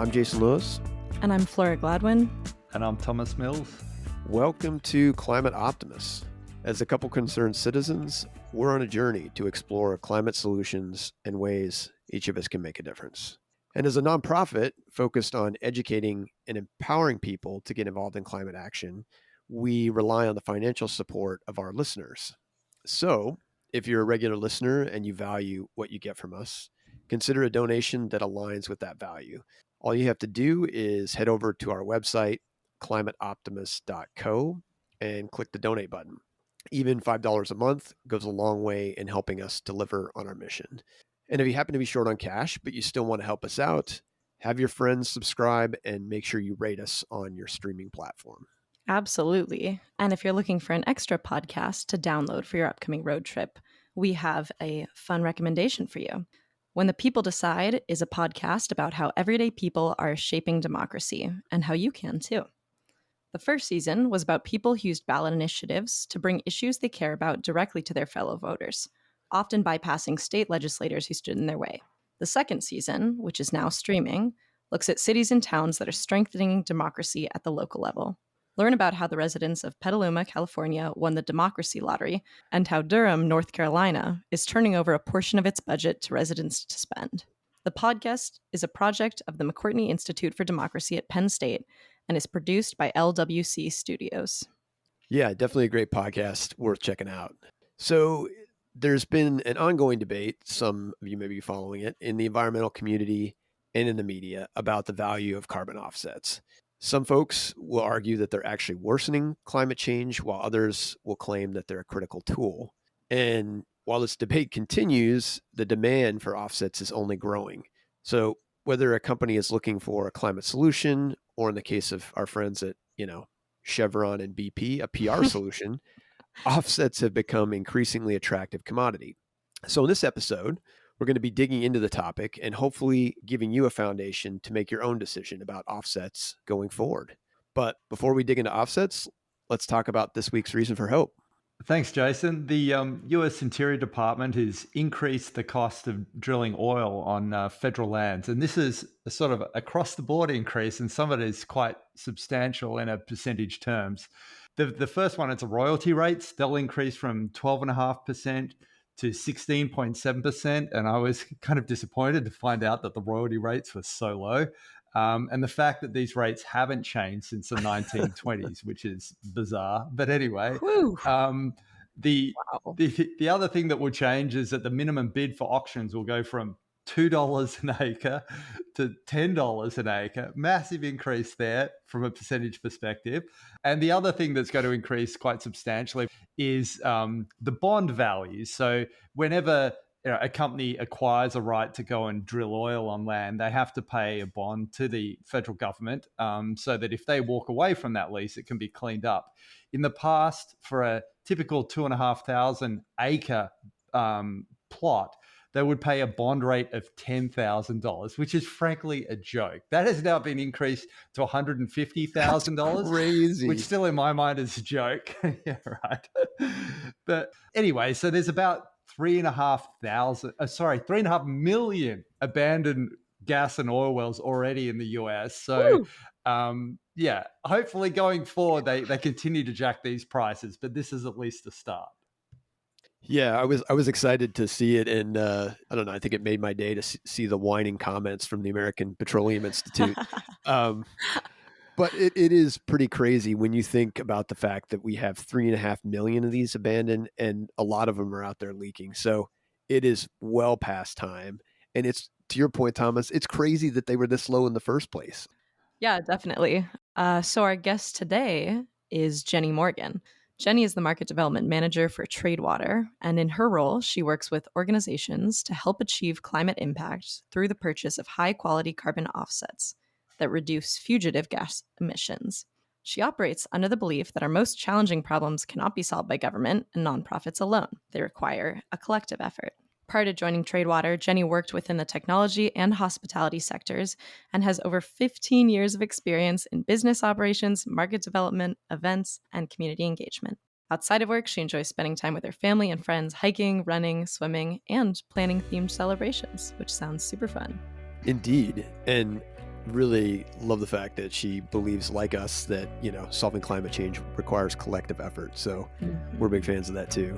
I'm Jason Lewis. And I'm Flora Gladwin. And I'm Thomas Mills. Welcome to Climate Optimists. As a couple concerned citizens, we're on a journey to explore climate solutions and ways each of us can make a difference. And as a nonprofit focused on educating and empowering people to get involved in climate action, we rely on the financial support of our listeners. So, if you're a regular listener and you value what you get from us, consider a donation that aligns with that value. All you have to do is head over to our website, climateoptimist.co, and click the donate button. Even $5 a month goes a long way in helping us deliver on our mission. And if you happen to be short on cash, but you still want to help us out, have your friends subscribe and make sure you rate us on your streaming platform. Absolutely. And if you're looking for an extra podcast to download for your upcoming road trip, we have a fun recommendation for you. When the People Decide is a podcast about how everyday people are shaping democracy and how you can too. The first season was about people who used ballot initiatives to bring issues they care about directly to their fellow voters, often bypassing state legislators who stood in their way. The second season, which is now streaming, looks at cities and towns that are strengthening democracy at the local level. Learn about how the residents of Petaluma, California won the democracy lottery and how Durham, North Carolina is turning over a portion of its budget to residents to spend. The podcast is a project of the McCourtney Institute for Democracy at Penn State and is produced by LWC Studios. Yeah, definitely a great podcast worth checking out. So there's been an ongoing debate, some of you may be following it, in the environmental community and in the media about the value of carbon offsets. Some folks will argue that they're actually worsening climate change, while others will claim that they're a critical tool. And while this debate continues, the demand for offsets is only growing. So whether a company is looking for a climate solution, or in the case of our friends at, Chevron and BP, a PR solution, offsets have become increasingly attractive commodity. So in this episode, we're going to be digging into the topic and hopefully giving you a foundation to make your own decision about offsets going forward. But before we dig into offsets, let's talk about this week's reason for hope. Thanks, Jason. The US Interior Department has increased the cost of drilling oil on federal lands. And this is a sort of across-the-board increase, and some of it is quite substantial in a percentage terms. The first one, it's royalty rates. They'll increase from 12.5% to 16.7%. And I was kind of disappointed to find out that the royalty rates were so low. And the fact that these rates haven't changed since the 1920s, which is bizarre. But anyway, the other thing that will change is that the minimum bid for auctions will go from $2 an acre to $10 an acre. Massive increase there from a percentage perspective. And the other thing that's going to increase quite substantially is the bond values. So whenever a company acquires a right to go and drill oil on land, they have to pay a bond to the federal government so that if they walk away from that lease, it can be cleaned up. In the past, for a typical 2,500 acre plot, they would pay a bond rate of $10,000, which is frankly a joke. That has now been increased to $150,000, crazy. Which still in my mind is a joke. Yeah, right. But anyway, so there's about 3.5 million abandoned gas and oil wells already in the US. So, hopefully going forward, they continue to jack these prices, but this is at least a start. Yeah, I was excited to see it, and I don't know. I think it made my day to see the whining comments from the American Petroleum Institute. But it is pretty crazy when you think about the fact that we have 3.5 million of these abandoned, and a lot of them are out there leaking. So it is well past time, and it's, to your point, Thomas, it's crazy that they were this low in the first place. Yeah, definitely. So our guest today is Jenny Morgan. Jenny is the Market Development Manager for Tradewater, and in her role, she works with organizations to help achieve climate impact through the purchase of high-quality carbon offsets that reduce fugitive gas emissions. She operates under the belief that our most challenging problems cannot be solved by government and nonprofits alone. They require a collective effort. Prior to joining Tradewater, Jenny worked within the technology and hospitality sectors and has over 15 years of experience in business operations, market development, events, and community engagement. Outside of work, she enjoys spending time with her family and friends, hiking, running, swimming, and planning themed celebrations, which sounds super fun. Indeed. And Really love the fact that she believes, like us, that, solving climate change requires collective effort. So we're big fans of that too.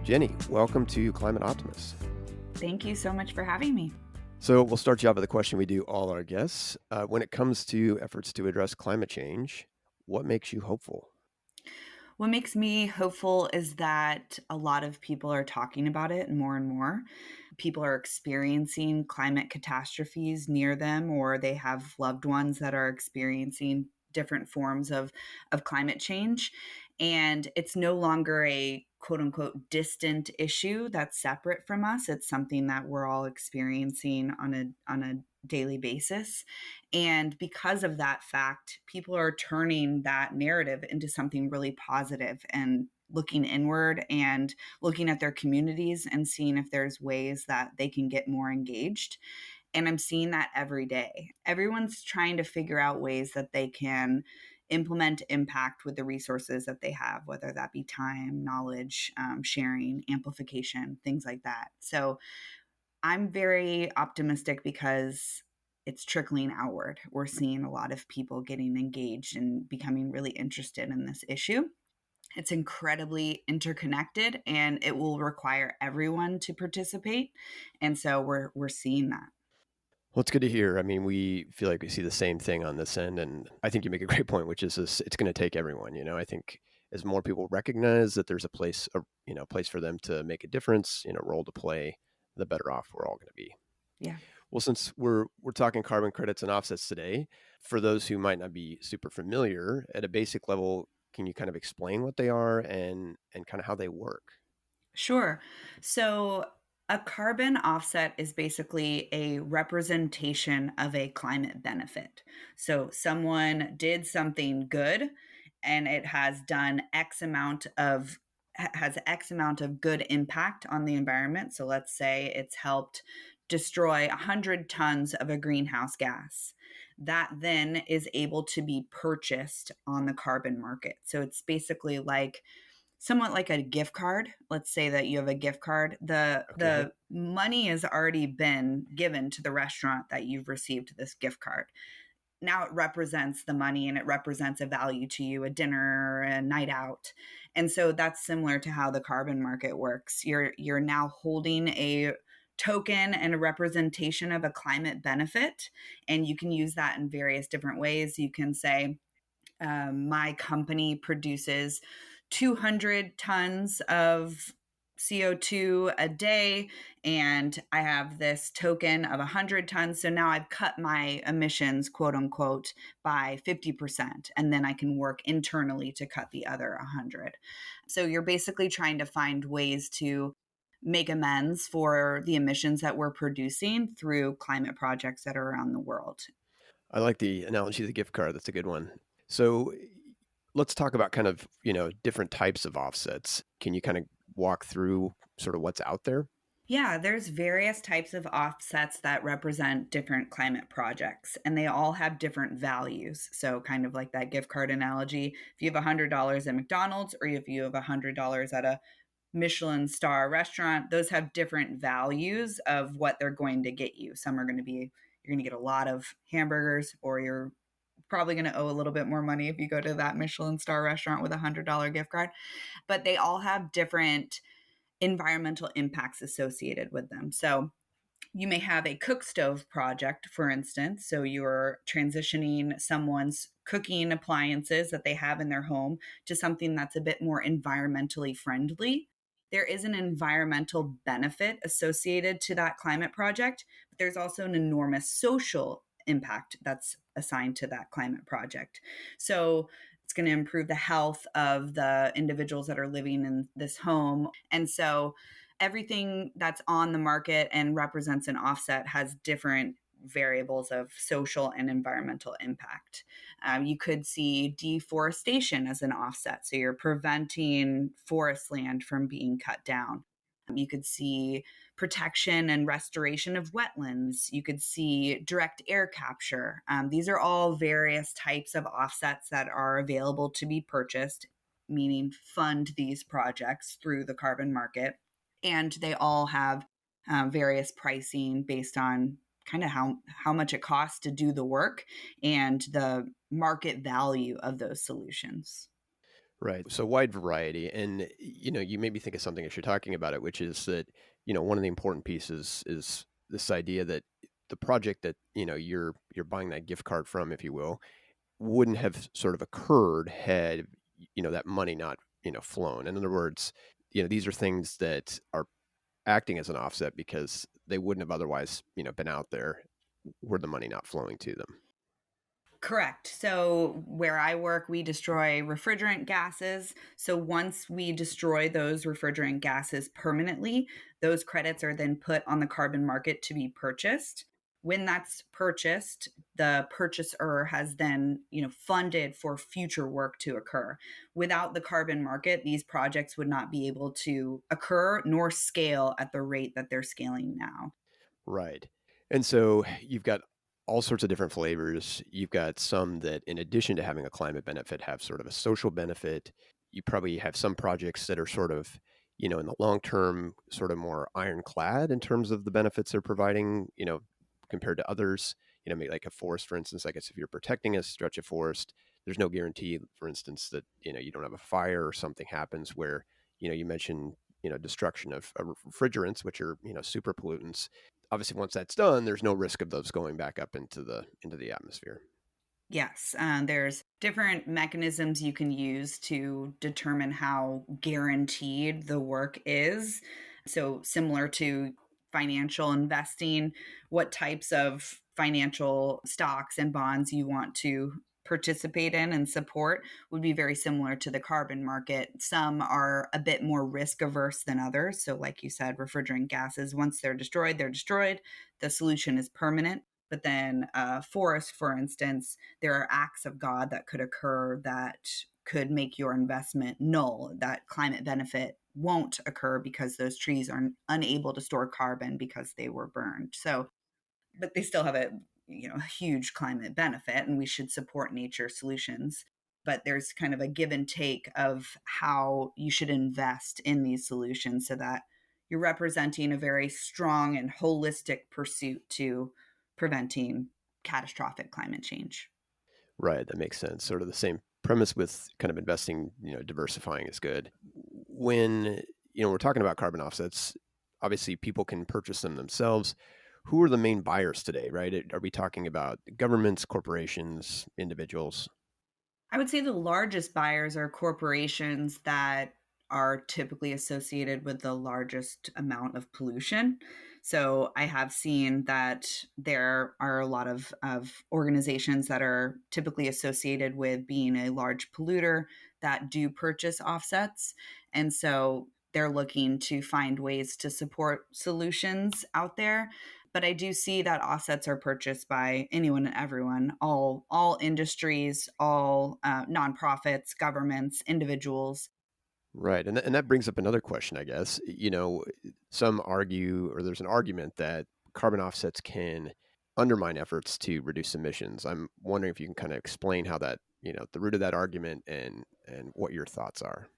Jenny, welcome to Climate Optimists. Thank you so much for having me. So we'll start you off with a question we do all our guests. When it comes to efforts to address climate change, what makes you hopeful? What makes me hopeful is that a lot of people are talking about it more and more. People are experiencing climate catastrophes near them, or they have loved ones that are experiencing different forms of climate change. And it's no longer a quote unquote distant issue that's separate from us. It's something that we're all experiencing on a daily basis. And because of that fact, people are turning that narrative into something really positive and looking inward and looking at their communities and seeing if there's ways that they can get more engaged. And I'm seeing that every day. Everyone's trying to figure out ways that they can implement impact with the resources that they have, whether that be time, knowledge, sharing, amplification, things like that. So I'm very optimistic because it's trickling outward. We're seeing a lot of people getting engaged and becoming really interested in this issue. It's incredibly interconnected and it will require everyone to participate. And so we're seeing that. Well, it's good to hear. I mean, we feel like we see the same thing on this end. And I think you make a great point, which is it's going to take everyone. I think as more people recognize that there's a place, place for them to make a difference, role to play, the better off we're all going to be. Yeah. Well, since we're talking carbon credits and offsets today, for those who might not be super familiar, at a basic level, can you kind of explain what they are and kind of how they work? Sure. So a carbon offset is basically a representation of a climate benefit. So someone did something good and it has done has X amount of good impact on the environment. So let's say it's helped destroy 100 tons of a greenhouse gas. That then is able to be purchased on the carbon market. So it's basically like somewhat like a gift card. Let's say that you have a gift card. The money has already been given to the restaurant that you've received this gift card. Now it represents the money and it represents a value to you, a dinner or a night out. And so that's similar to how the carbon market works. You're now holding a token and a representation of a climate benefit, and you can use that in various different ways. You can say, my company produces 200 tons of CO2 a day, and I have this token of 100 tons. So now I've cut my emissions, quote unquote, by 50%. And then I can work internally to cut the other 100. So you're basically trying to find ways to make amends for the emissions that we're producing through climate projects that are around the world. I like the analogy of the gift card. That's a good one. So let's talk about kind of, different types of offsets. Can you kind of walk through sort of what's out there? Yeah, there's various types of offsets that represent different climate projects, and they all have different values. So, kind of like that gift card analogy, if you have $100 at McDonald's or if you have $100 at a Michelin star restaurant, those have different values of what they're going to get you. Some are going to be, you're going to get a lot of hamburgers, or you're probably going to owe a little bit more money if you go to that Michelin star restaurant with a $100 gift card. But they all have different environmental impacts associated with them. So you may have a cook stove project, for instance. So you're transitioning someone's cooking appliances that they have in their home to something that's a bit more environmentally friendly. There is an environmental benefit associated to that climate project, but there's also an enormous social impact that's assigned to that climate project. So it's going to improve the health of the individuals that are living in this home. And so everything that's on the market and represents an offset has different variables of social and environmental impact. You could see deforestation as an offset. So you're preventing forest land from being cut down. You could see protection and restoration of wetlands. You could see direct air capture. These are all various types of offsets that are available to be purchased, meaning fund these projects through the carbon market. and they all have various pricing based on kind of how much it costs to do the work and the market value of those solutions. Right. So wide variety. And, you made me think of something as you're talking about it, which is that, one of the important pieces is this idea that the project that, you're buying that gift card from, if you will, wouldn't have sort of occurred had, that money not, flown. In other words, these are things that are acting as an offset because they wouldn't have otherwise, been out there were the money not flowing to them. Correct. So where I work, we destroy refrigerant gases. So once we destroy those refrigerant gases permanently, those credits are then put on the carbon market to be purchased. When that's purchased, the purchaser has then, funded for future work to occur. Without the carbon market, these projects would not be able to occur nor scale at the rate that they're scaling now. Right. And so you've got all sorts of different flavors. You've got some that, in addition to having a climate benefit, have sort of a social benefit. You probably have some projects that are sort of, in the long term, sort of more ironclad in terms of the benefits they're providing, compared to others. Maybe like a forest, for instance. I guess if you're protecting a stretch of forest, there's no guarantee, for instance, that, you don't have a fire or something happens where, you mentioned, destruction of refrigerants, which are, super pollutants. Obviously, once that's done, there's no risk of those going back up into the atmosphere. Yes, there's different mechanisms you can use to determine how guaranteed the work is. So, similar to financial investing, what types of financial stocks and bonds you want to participate in and support would be very similar to the carbon market. Some are a bit more risk averse than others. So, like you said, refrigerant gases, once they're destroyed, they're destroyed. The solution is permanent. But then, forest, for instance, there are acts of God that could occur that could make your investment null. That climate benefit won't occur because those trees are unable to store carbon because they were burned. So, but they still have a huge climate benefit, and we should support nature solutions. But there's kind of a give and take of how you should invest in these solutions so that you're representing a very strong and holistic pursuit to preventing catastrophic climate change. Right. That makes sense. Sort of the same premise with kind of investing, diversifying is good. When, we're talking about carbon offsets, obviously people can purchase them themselves. Who are the main buyers today, right? Are we talking about governments, corporations, individuals? I would say the largest buyers are corporations that are typically associated with the largest amount of pollution. So I have seen that there are a lot of organizations that are typically associated with being a large polluter that do purchase offsets. And so they're looking to find ways to support solutions out there. But I do see that offsets are purchased by anyone and everyone, all industries, all nonprofits, governments, individuals. Right. And that brings up another question, I guess. Some argue, or there's an argument that carbon offsets can undermine efforts to reduce emissions. I'm wondering if you can kind of explain how that, the root of that argument and what your thoughts are.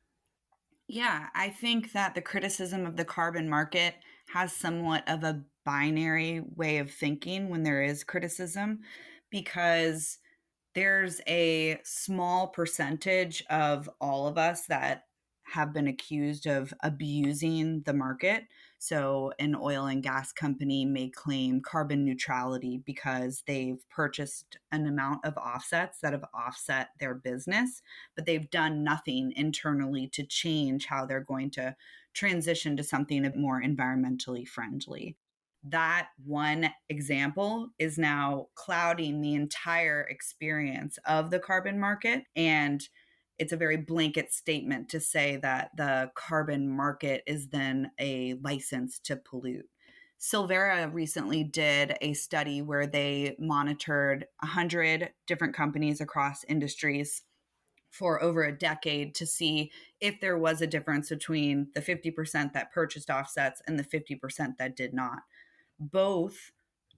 Yeah, I think that the criticism of the carbon market has somewhat of a binary way of thinking when there is criticism, because there's a small percentage of all of us that have been accused of abusing the market. So, an oil and gas company may claim carbon neutrality because they've purchased an amount of offsets that have offset their business, but they've done nothing internally to change how they're going to transition to something more environmentally friendly. That one example is now clouding the entire experience of the carbon market. And it's a very blanket statement to say that the carbon market is then a license to pollute. Silvera recently did a study where they monitored 100 different companies across industries for over a decade to see if there was a difference between the 50% that purchased offsets and the 50% that did not. Both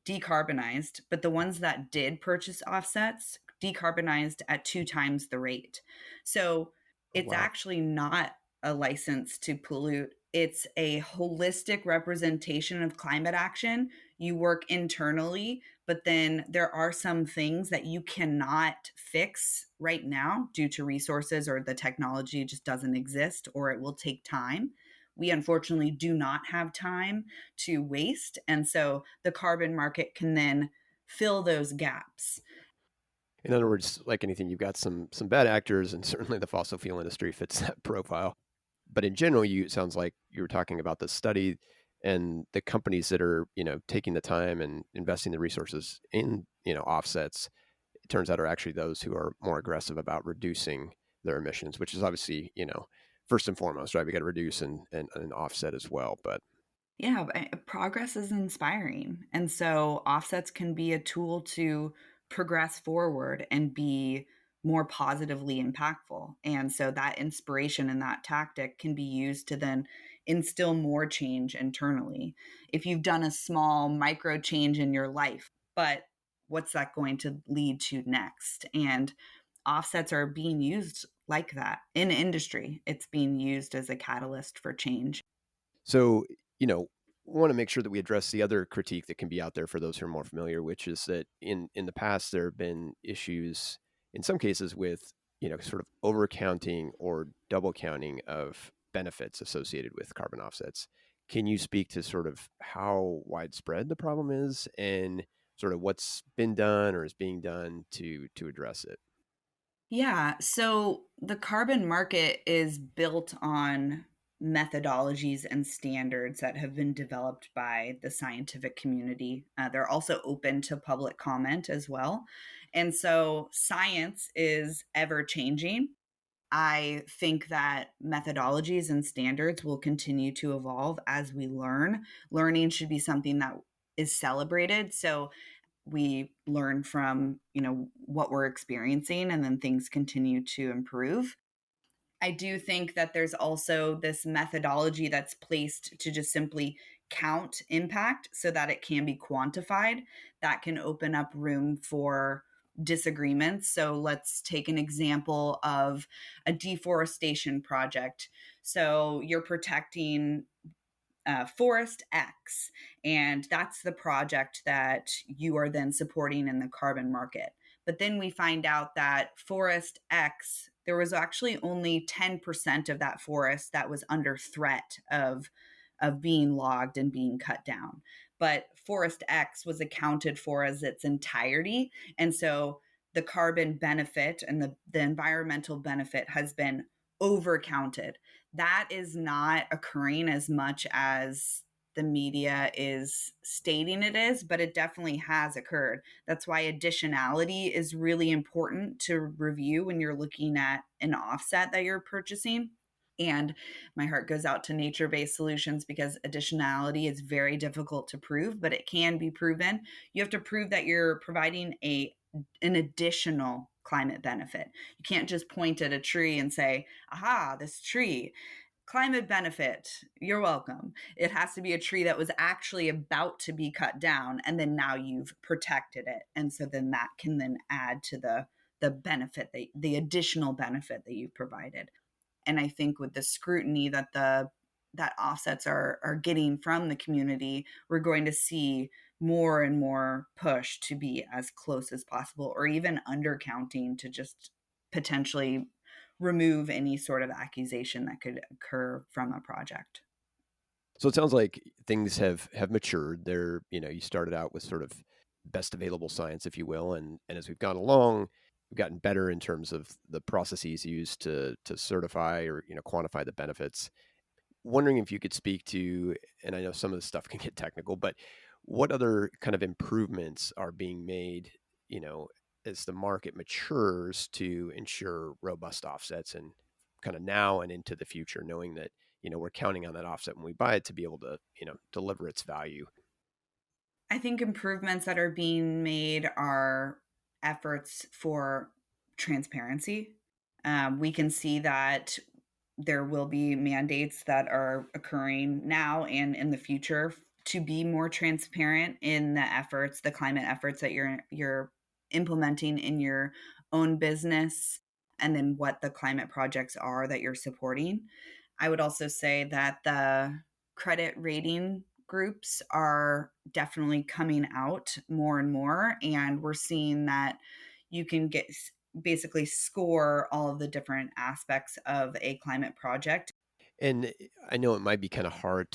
decarbonized, but the ones that did purchase offsets decarbonized at 2 times the rate. So Oh, it's wow. actually not a license to pollute. It's a holistic representation of climate action. You work internally, but then there are some things that you cannot fix right now due to resources, or the technology just doesn't exist, or it will take time. We unfortunately do not have time to waste. And so the carbon market can then fill those gaps. In other words, like anything, you've got some bad actors, and certainly the fossil fuel industry fits that profile. But in general, it sounds like you were talking about the study and the companies that are, taking the time and investing the resources in, offsets. It turns out are actually those who are more aggressive about reducing their emissions, which is obviously, first and foremost, right? We got to reduce and offset as well. But Yeah, progress is inspiring. And so offsets can be a tool to progress forward and be more positively impactful. And so that inspiration and that tactic can be used to then instill more change internally. If you've done a small micro change in your life, but what's that going to lead to next? And offsets are being used like that in industry. It's being used as a catalyst for change. so, want to make sure that we address the other critique that can be out there for those who are more familiar, which is that in the past there have been issues in some cases with, sort of overcounting or double counting of benefits associated with carbon offsets. Can you speak to sort of how widespread the problem is and sort of what's been done or is being done to address it? Yeah. So the carbon market is built on methodologies and standards that have been developed by the scientific community. They're also open to public comment as well. And so science is ever changing. I think that methodologies and standards will continue to evolve as we learn. Learning should be something that is celebrated. So we learn from, what we're experiencing, and then things continue to improve. I do think that there's also this methodology that's placed to just simply count impact so that it can be quantified. That can open up room for disagreements. So let's take an example of a deforestation project. So you're protecting Forest X, and that's the project that you are then supporting in the carbon market. But then we find out that Forest X, there was actually only 10% of that forest that was under threat of being logged and being cut down. But Forest X was accounted for as its entirety. And so the carbon benefit and the environmental benefit has been overcounted. That is not occurring as much as the media is stating it is, but it definitely has occurred. That's why additionality is really important to review when you're looking at an offset that you're purchasing. And my heart goes out to nature based solutions, because additionality is very difficult to prove, but it can be proven. You have to prove that you're providing an additional climate benefit. You can't just point at a tree and say, aha, this tree, climate benefit, you're welcome. It has to be a tree that was actually about to be cut down, and then now you've protected it. And so then that can then add to the benefit, the additional benefit that you've provided. And I think with the scrutiny that offsets are getting from the community, we're going to see more and more push to be as close as possible, or even undercounting to just potentially remove any sort of accusation that could occur from a project. So it sounds like things have matured. You started out with sort of best available science, if you will, and as we've gone along, we've gotten better in terms of the processes used to certify or quantify the benefits. Wondering if you could speak to, and I know some of the stuff can get technical, but what other kind of improvements are being made, you know, as the market matures to ensure robust offsets and kind of now and into the future, knowing that, we're counting on that offset when we buy it to be able to, deliver its value. I think improvements that are being made are efforts for transparency. We can see that there will be mandates that are occurring now and in the future to be more transparent in the climate efforts that you're implementing in your own business, and then what the climate projects are that you're supporting. I would also say that the credit rating groups are definitely coming out more and more. And we're seeing that you can basically score all of the different aspects of a climate project. And I know it might be kind of hard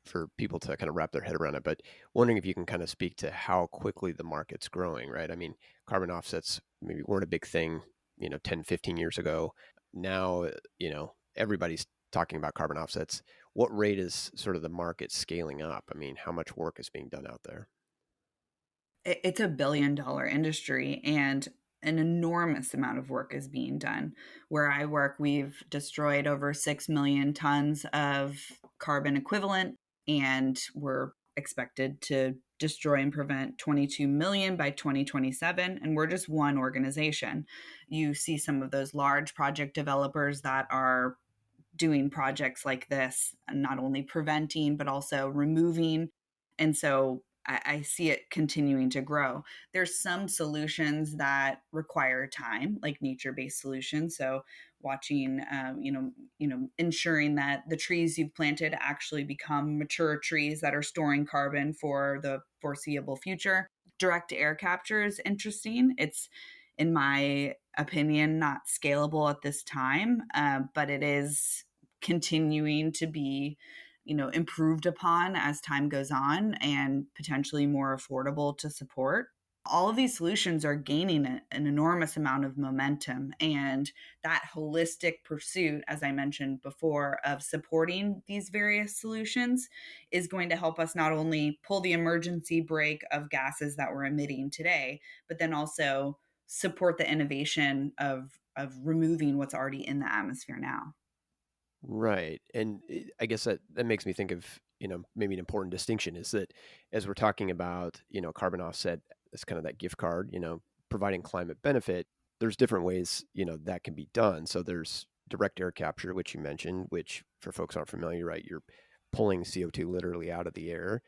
for people to kind of wrap their head around it, but wondering if you can kind of speak to how quickly the market's growing, right? I mean, carbon offsets maybe weren't a big thing, 10, 15 years ago. Now, everybody's talking about carbon offsets. What rate is sort of the market scaling up? I mean, how much work is being done out there? It's a $1 billion industry, and an enormous amount of work is being done. Where I work, we've destroyed over 6 million tons of carbon equivalent, and we're expected to destroy and prevent 22 million by 2027. And we're just one organization. You see some of those large project developers that are doing projects like this, not only preventing, but also removing. And so I see it continuing to grow. There's some solutions that require time, like nature-based solutions. So watching, ensuring that the trees you've planted actually become mature trees that are storing carbon for the foreseeable future. Direct air capture is interesting. It's, in my opinion, not scalable at this time, but it is continuing to be improved upon as time goes on and potentially more affordable to support. All of these solutions are gaining an enormous amount of momentum, and that holistic pursuit, as I mentioned before, of supporting these various solutions is going to help us not only pull the emergency brake of gases that we're emitting today, but then also support the innovation of removing what's already in the atmosphere now. Right. And I guess that makes me think of, maybe an important distinction is that as we're talking about, carbon offset as kind of that gift card, providing climate benefit, there's different ways, that can be done. So there's direct air capture, which you mentioned, which for folks who aren't familiar, right, you're pulling CO2 literally out of the air.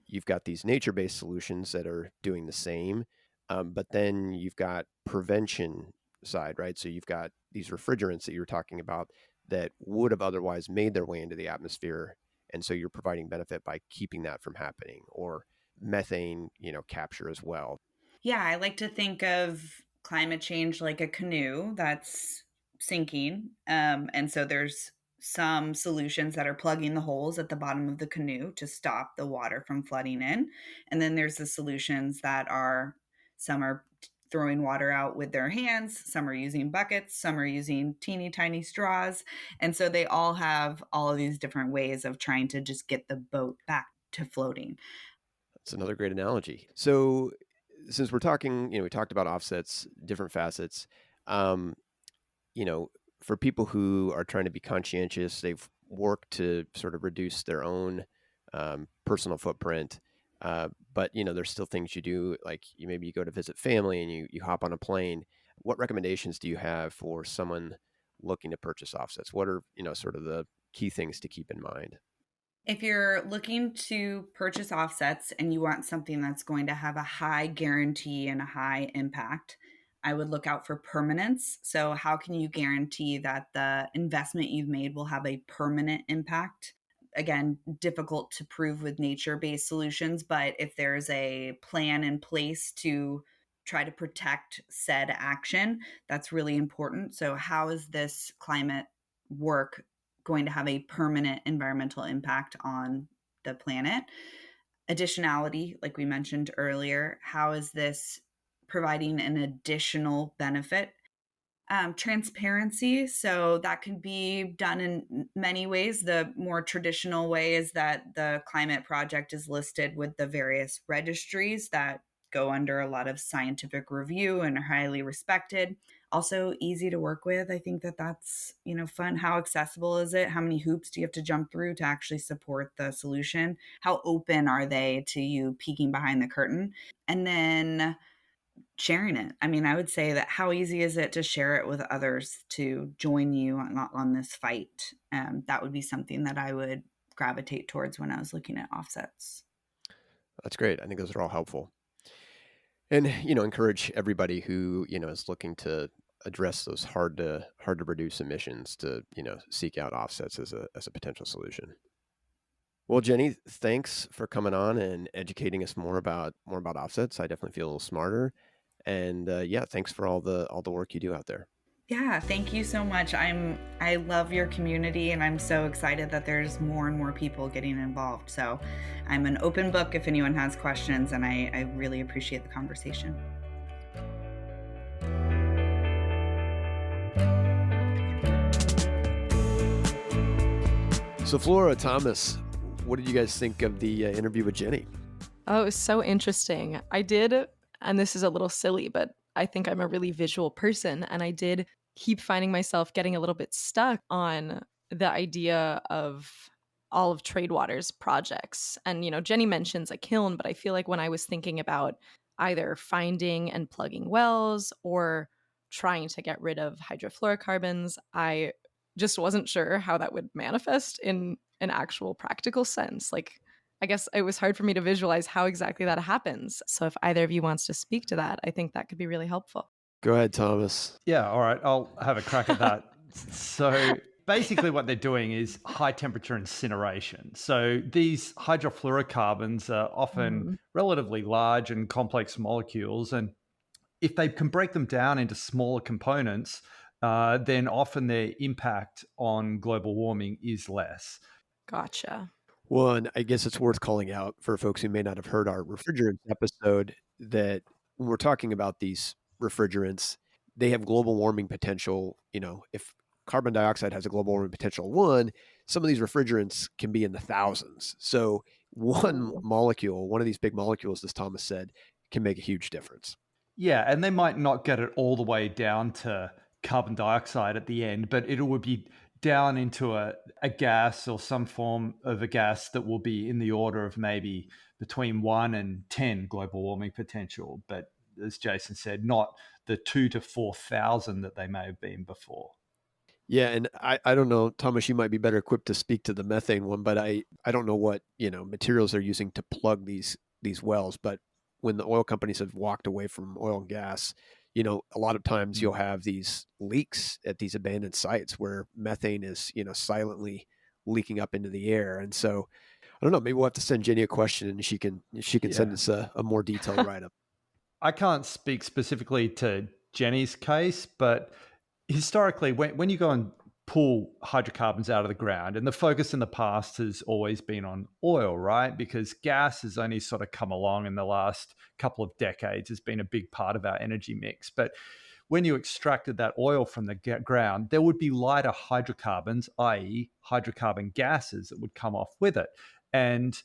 You've got these nature-based solutions that are doing the same, but then you've got prevention side, right? So you've got these refrigerants that you were talking about that would have otherwise made their way into the atmosphere, and so you're providing benefit by keeping that from happening, or methane, capture as well. Yeah, I like to think of climate change like a canoe that's sinking. And so there's some solutions that are plugging the holes at the bottom of the canoe to stop the water from flooding in. And then there's the solutions that are, some are throwing water out with their hands, some are using buckets, some are using teeny tiny straws. And so they all have all of these different ways of trying to just get the boat back to floating. That's another great analogy. So since we're talking, we talked about offsets, different facets. Um, you know, for people who are trying to be conscientious, they've worked to sort of reduce their own personal footprint. But there's still things you do, like maybe you go to visit family and you hop on a plane. What recommendations do you have for someone looking to purchase offsets? What are sort of the key things to keep in mind? If you're looking to purchase offsets and you want something that's going to have a high guarantee and a high impact, I would look out for permanence. So, how can you guarantee that the investment you've made will have a permanent impact? Again, difficult to prove with nature based solutions, but if there's a plan in place to try to protect said action, that's really important. So, how is this climate work going to have a permanent environmental impact on the planet? Additionality, like we mentioned earlier, how is this providing an additional benefit? Transparency, so that can be done in many ways. The more traditional way is that the climate project is listed with the various registries that go under a lot of scientific review and are highly respected. Also easy to work with. I think that that's fun. How accessible is it? How many hoops do you have to jump through to actually support the solution? How open are they to you peeking behind the curtain? And then sharing it. I mean, I would say that, how easy is it to share it with others to join you on this fight? That would be something that I would gravitate towards when I was looking at offsets. That's great. I think those are all helpful. And encourage everybody who is looking to address those hard to reduce emissions to, seek out offsets as a potential solution. Well, Jenny, thanks for coming on and educating us more about offsets. I definitely feel a little smarter. And yeah, thanks for all the work you do out there. Yeah, thank you so much. I love your community, and I'm so excited that there's more and more people getting involved. So I'm an open book if anyone has questions, and I really appreciate the conversation. So Flora, Thomas, what did you guys think of the interview with Jenny? Oh, it was so interesting. I did, and this is a little silly, but I think I'm a really visual person, and I did keep finding myself getting a little bit stuck on the idea of all of Tradewater's projects. And, Jenny mentions a kiln, but I feel like when I was thinking about either finding and plugging wells or trying to get rid of hydrofluorocarbons, I just wasn't sure how that would manifest in an actual practical sense. Like, I guess it was hard for me to visualize how exactly that happens. So if either of you wants to speak to that, I think that could be really helpful. Go ahead, Thomas. Yeah, all right. I'll have a crack at that. So basically, what they're doing is high temperature incineration. So these hydrofluorocarbons are often relatively large and complex molecules. And if they can break them down into smaller components, then often their impact on global warming is less. Gotcha. Well, and I guess it's worth calling out for folks who may not have heard our refrigerants episode that when we're talking about these refrigerants, they have global warming potential. If carbon dioxide has a global warming potential of 1, some of these refrigerants can be in the thousands. So one molecule, one of these big molecules, as Thomas said, can make a huge difference. Yeah, and they might not get it all the way down to carbon dioxide at the end, but it would be down into a gas or some form of a gas that will be in the order of maybe between 1 and 10 global warming potential. But as Jason said, not the 2 to 4,000 that they may have been before. Yeah, and I don't know, Thomas, you might be better equipped to speak to the methane one, but I don't know what, materials they're using to plug these wells, but when the oil companies have walked away from oil and gas, a lot of times you'll have these leaks at these abandoned sites where methane is, silently leaking up into the air. And so I don't know, maybe we'll have to send Jenny a question and she can send us a more detailed write-up. I can't speak specifically to Jenny's case, but historically, when you go and pull hydrocarbons out of the ground, and the focus in the past has always been on oil, right? Because gas has only sort of come along in the last couple of decades, has been a big part of our energy mix. But when you extracted that oil from the ground, there would be lighter hydrocarbons, i.e., hydrocarbon gases that would come off with it. And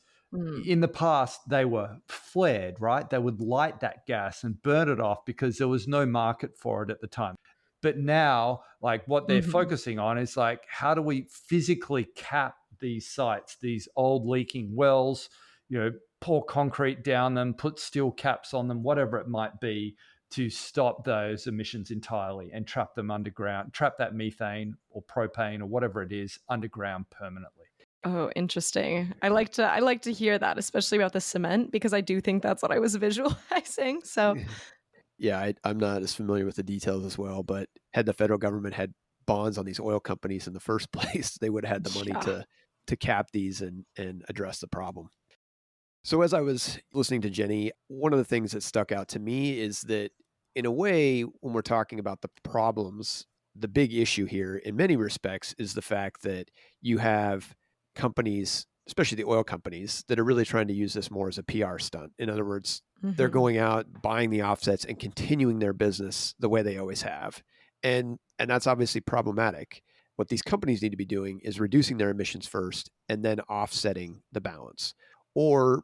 in the past, they were flared, right? They would light that gas and burn it off because there was no market for it at the time. But now, like what they're focusing on is like, how do we physically cap these sites, these old leaking wells, pour concrete down them, put steel caps on them, whatever it might be, to stop those emissions entirely and trap them underground, trap that methane or propane or whatever it is underground permanently. Oh, interesting. I like to hear that, especially about the cement, because I do think that's what I was visualizing. So Yeah, I'm not as familiar with the details as well, but had the federal government had bonds on these oil companies in the first place, they would have had the money to cap these and address the problem. So as I was listening to Jenny, one of the things that stuck out to me is that in a way, when we're talking about the problems, the big issue here in many respects is the fact that you have companies, especially the oil companies, that are really trying to use this more as a PR stunt. In other words, they're going out, buying the offsets and continuing their business the way they always have. And that's obviously problematic. What these companies need to be doing is reducing their emissions first and then offsetting the balance, or,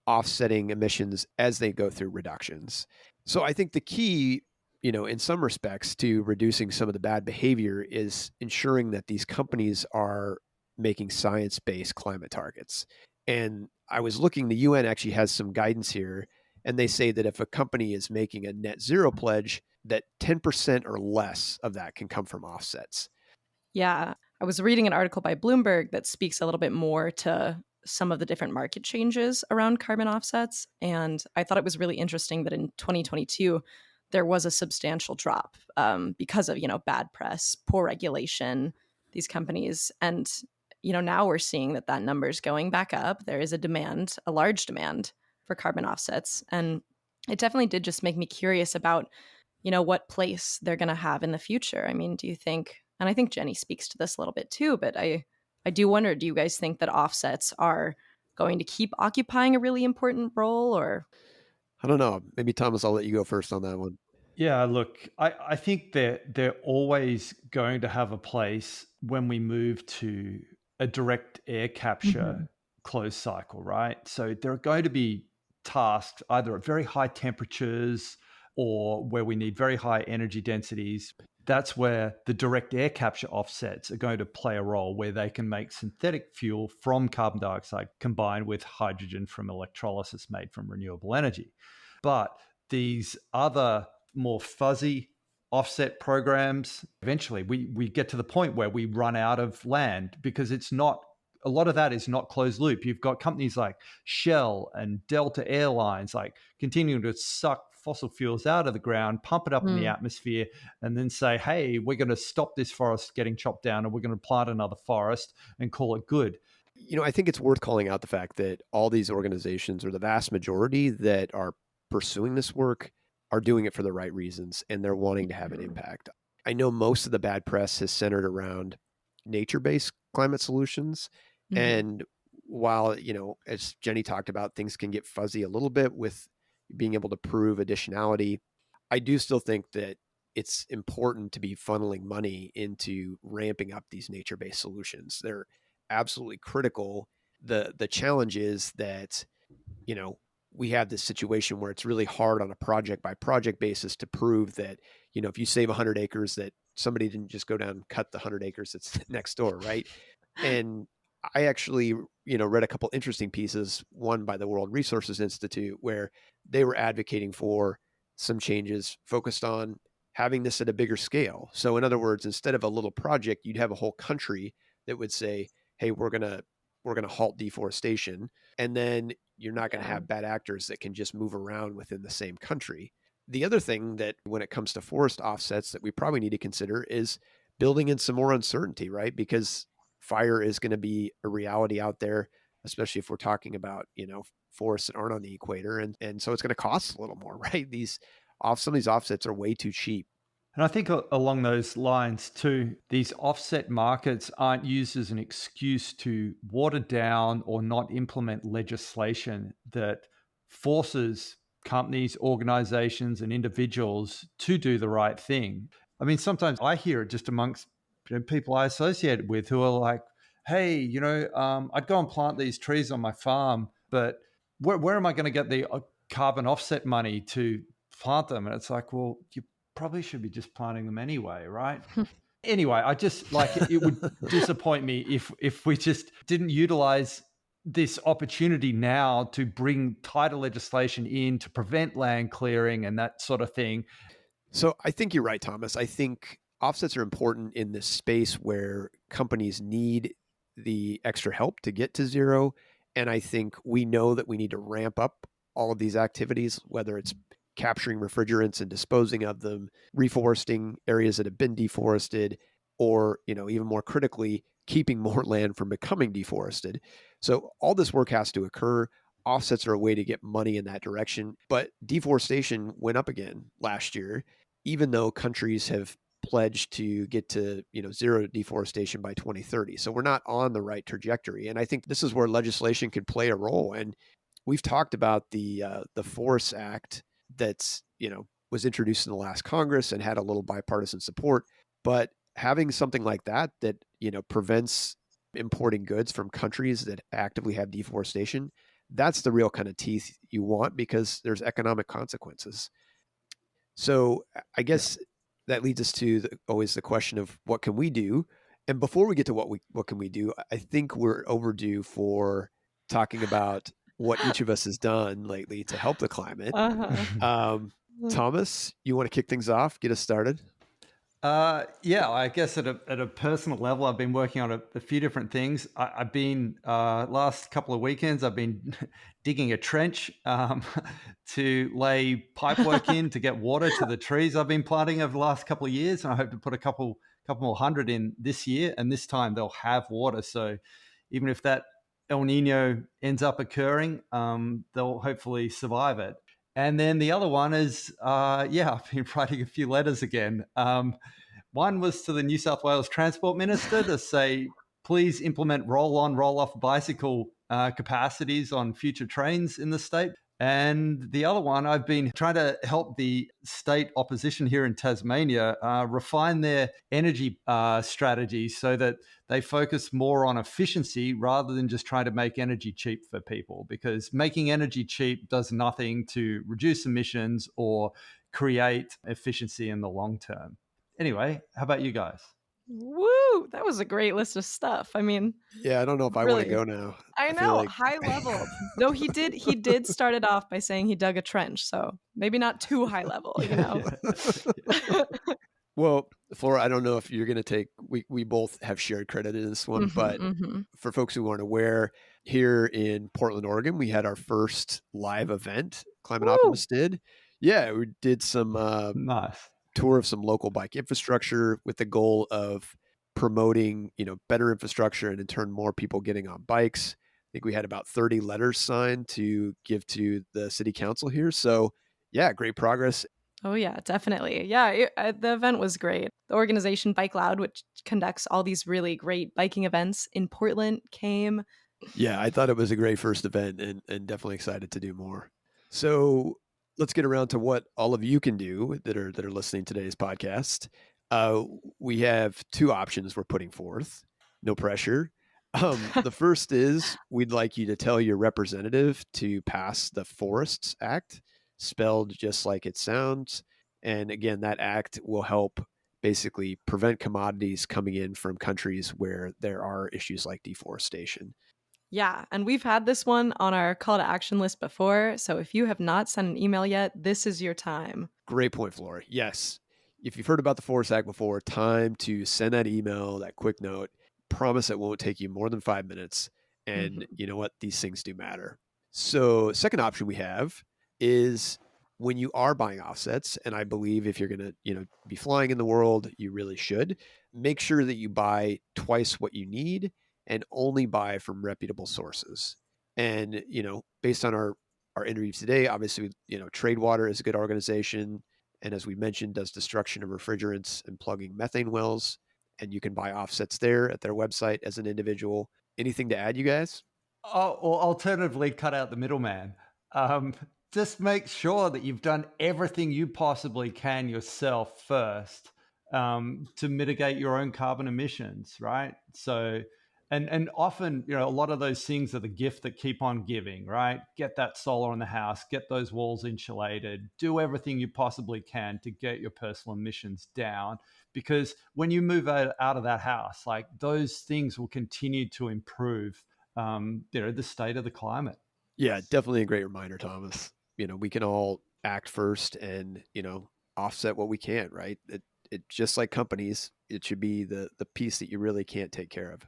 offsetting emissions as they go through reductions. So I think the key, in some respects to reducing some of the bad behavior is ensuring that these companies are making science-based climate targets. And I was looking, the UN actually has some guidance here, and they say that if a company is making a net zero pledge, that 10% or less of that can come from offsets. Yeah, I was reading an article by Bloomberg that speaks a little bit more to some of the different market changes around carbon offsets. And I thought it was really interesting that in 2022, there was a substantial drop because of, bad press, poor regulation, these companies. And, now we're seeing that number is going back up. There is a large demand for carbon offsets. And it definitely did just make me curious about, what place they're going to have in the future. I mean, do you think, and I think Jenny speaks to this a little bit too, but I do wonder, do you guys think that offsets are going to keep occupying a really important role, or? I don't know. Maybe Thomas, I'll let you go first on that one. Yeah, look, I think they're always going to have a place when we move to a direct air capture closed cycle, right? So there are going to be tasks either at very high temperatures or where we need very high energy densities. That's where the direct air capture offsets are going to play a role, where they can make synthetic fuel from carbon dioxide combined with hydrogen from electrolysis made from renewable energy. But these other more fuzzy offset programs, eventually we get to the point where we run out of land, because it's not, a lot of that is not closed loop. You've got companies like Shell and Delta Airlines like continuing to suck fossil fuels out of the ground, pump it up in the atmosphere, and then say, hey, we're going to stop this forest getting chopped down and we're going to plant another forest and call it good. I think it's worth calling out the fact that all these organizations, or the vast majority that are pursuing this work, are doing it for the right reasons, and they're wanting to have an impact. I know most of the bad press has centered around nature-based climate solutions. And while, as Jenny talked about, things can get fuzzy a little bit with being able to prove additionality, I do still think that it's important to be funneling money into ramping up these nature-based solutions. They're absolutely critical. The challenge is that, we have this situation where it's really hard on a project by project basis to prove that, if you save 100 acres, that somebody didn't just go down and cut the 100 acres that's next door, right? And I actually, read a couple interesting pieces, one by the World Resources Institute, where they were advocating for some changes focused on having this at a bigger scale. So in other words, instead of a little project, you'd have a whole country that would say, hey, we're going to halt deforestation. And then you're not going to have bad actors that can just move around within the same country. The other thing that when it comes to forest offsets that we probably need to consider is building in some more uncertainty, right? Because fire is going to be a reality out there, especially if we're talking about, forests that aren't on the equator. And so it's going to cost a little more, right? Some of these offsets are way too cheap. And I think along those lines too, these offset markets aren't used as an excuse to water down or not implement legislation that forces companies, organizations, and individuals to do the right thing. I mean, sometimes I hear it just amongst people I associate with who are like, hey, I'd go and plant these trees on my farm, but where am I going to get the carbon offset money to plant them? And it's like, well, you probably should be just planting them anyway, right? Anyway, I just like it would disappoint me if we just didn't utilize this opportunity now to bring tighter legislation in to prevent land clearing and that sort of thing. So I think you're right, Thomas. I think offsets are important in this space where companies need the extra help to get to zero. And I think we know that we need to ramp up all of these activities, whether it's capturing refrigerants and disposing of them, reforesting areas that have been deforested, or, even more critically, keeping more land from becoming deforested. So all this work has to occur. Offsets are a way to get money in that direction. But deforestation went up again last year, even though countries have pledged to get to, zero deforestation by 2030. So we're not on the right trajectory. And I think this is where legislation could play a role. And we've talked about the Forest Act that's, was introduced in the last Congress and had a little bipartisan support. But having something like that, prevents importing goods from countries that actively have deforestation, that's the real kind of teeth you want, because there's economic consequences. So I guess that leads us to always the question of what can we do? And before we get to what can we do, I think we're overdue for talking about what each of us has done lately to help the climate. Thomas, you want to kick things off, get us started? Yeah, I guess at a personal level, I've been working on a few different things. I've been last couple of weekends, I've been digging a trench to lay pipe work in to get water to the trees I've been planting over the last couple of years, and I hope to put a couple more hundred in this year. And this time they'll have water, so even if that El Nino ends up occurring, they'll hopefully survive it. And then the other one is, I've been writing a few letters again. One was to the New South Wales Transport Minister to say, please implement roll-on, roll-off bicycle capacities on future trains in the state. And the other one, I've been trying to help the state opposition here in Tasmania refine their energy strategy so that they focus more on efficiency rather than just trying to make energy cheap for people, because making energy cheap does nothing to reduce emissions or create efficiency in the long term. Anyway, how about you guys? Woo! That was a great list of stuff. I mean, Yeah, I don't know if I want to really, go now. I feel know, like high level. Though he did start it off by saying he dug a trench, so maybe not too high level, you know. Well, Flora, I don't know if you're going to take, we both have shared credit in this one, but for folks who aren't aware, here in Portland, Oregon, we had our first live event, Climate Woo! Optimists did. Yeah, we did some Nice. tour of some local bike infrastructure with the goal of promoting, better infrastructure and in turn more people getting on bikes. I think we had about 30 letters signed to give to the city council here. So yeah, great progress. Oh yeah, definitely. Yeah, the event was great. The organization Bike Loud, which conducts all these really great biking events in Portland, came. Yeah, I thought it was a great first event and definitely excited to do more. So let's get around to what all of you can do that are listening to today's podcast. We have two options we're putting forth. No pressure. The first is we'd like you to tell your representative to pass the Forests Act, spelled just like it sounds. And again, that act will help basically prevent commodities coming in from countries where there are issues like deforestation. Yeah, and we've had this one on our call to action list before, so if you have not sent an email yet, this is your time. Great point, Flora. Yes. If you've heard about the Forest Act before, time to send that email, that quick note. Promise it won't take you more than 5 minutes. And you know what? These things do matter. So second option we have is when you are buying offsets, and I believe if you're going to, be flying in the world, you really should make sure that you buy twice what you need and only buy from reputable sources. And, based on our interviews today, obviously, Tradewater is a good organization. And as we mentioned, does destruction of refrigerants and plugging methane wells. And you can buy offsets there at their website as an individual. Anything to add, you guys? Oh, or alternatively, cut out the middleman. Just make sure that you've done everything you possibly can yourself first to mitigate your own carbon emissions, right? So, and often, a lot of those things are the gift that keep on giving, right? Get that solar in the house, get those walls insulated, do everything you possibly can to get your personal emissions down. Because when you move out of that house, like those things will continue to improve the state of the climate. Yeah, definitely a great reminder, Thomas. We can all act first and, offset what we can, right? It just like companies, it should be the piece that you really can't take care of.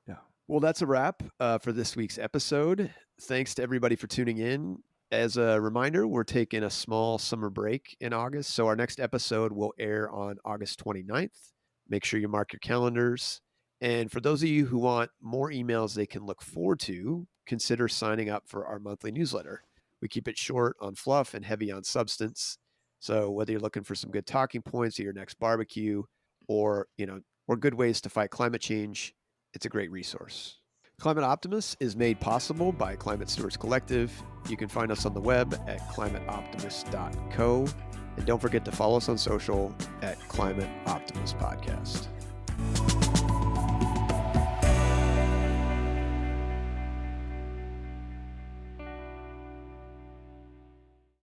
Yeah. Well, that's a wrap for this week's episode. Thanks to everybody for tuning in. As a reminder, we're taking a small summer break in August. So our next episode will air on August 29th. Make sure you mark your calendars. And for those of you who want more emails they can look forward to, consider signing up for our monthly newsletter. We keep it short on fluff and heavy on substance. So whether you're looking for some good talking points at your next barbecue or good ways to fight climate change, it's a great resource. Climate Optimists is made possible by Climate Stewards Collective. You can find us on the web at climateoptimist.co. And don't forget to follow us on social at Climate Optimist Podcast.